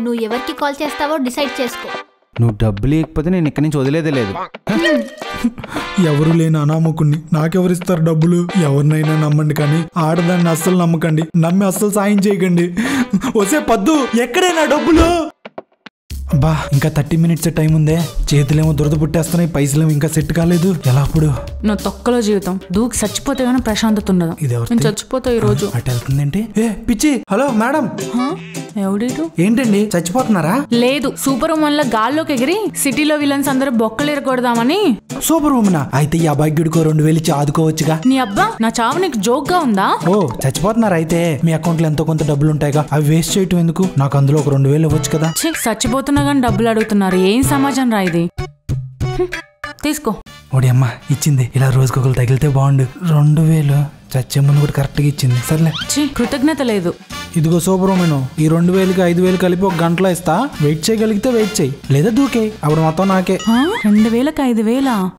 నువ్వు ఎవరికి కాల్ చేస్తావో డిసైడ్ చేసుకో. నువ్వు డబ్బులు ఇవ్వకపోతే నేను ఇక్కడి నుంచి వదిలేదే లేదు. ఎవరు లేని అనామకుణ్ణి నాకెవరిస్తారు డబ్బులు? ఎవరినైనా నమ్మండి కానీ ఆడదాన్ని అస్సలు నమ్మకండి. నమ్మి అస్సలు సాయం చేయకండి. వసే పద్దు, ఎక్కడైనా డబ్బులు? బా, ఇంకా 30 minutes టైం ఉందే. చేతులేమో దురద పుట్టేస్తున్నాయి, పైసలేమో ఇంకా సెట్ కాలేదు. ఎలా అప్పుడు? నువ్వు తొక్కలో జీవితం దూకి చచ్చిపోతే గానీ ప్రశాంతత ఉండదు. నేను చచ్చిపోతా ఈ రోజు. అటు వెళ్తుందేంటి? ఏ పిచ్చి, హలో మేడం. ఎవడీటు? ఏంటండి చచ్చిపోతున్నారా? లేదు, సూపర్ ఉమెన్ లా గాల్లోకి ఎగిరి సిటీలో విలన్స్ అందరూ బొక్కలు ఎరగొడదామని. సూపర్ ఉమెనా? అయితే ఈ అబ్బాయికో 2000 ఇచ్చి ఆదుకోవచ్చుగా. నీ అబ్బా, నా చావు నీకు జోక్ గా ఉందా? ఓ చచ్చిపోతున్నారా? అయితే మీ అకౌంట్ లో ఎంతో కొంత డబ్బులు ఉంటాయిగా, అవి వేస్ట్ చేయటం ఎందుకు? నాకు అందులో ఒక 2000 ఇవ్వచ్చు కదా. చచ్చిపోతున్నా కానీ డబ్బులు అడుగుతున్నారు. ఏం సమాజం రా ఇది? తీసుకో. ఓడి అమ్మ ఇచ్చింది. ఇలా రోజుకొకరు తగిలితే బాగుండు. 2000 చచ్చే ముందు కూడా కరెక్ట్ గా ఇచ్చింది. సర్లే, కృతజ్ఞత లేదు. ఇదిగో సూపర్మేను, ఈ 2000కి 5000 కలిపి ఒక గంటలో ఇస్తా. వెయిట్ చేయగలిగితే వెయిట్ చేయి, లేదా దూకే. అప్పుడు మొత్తం నాకే. 2000కి 5000?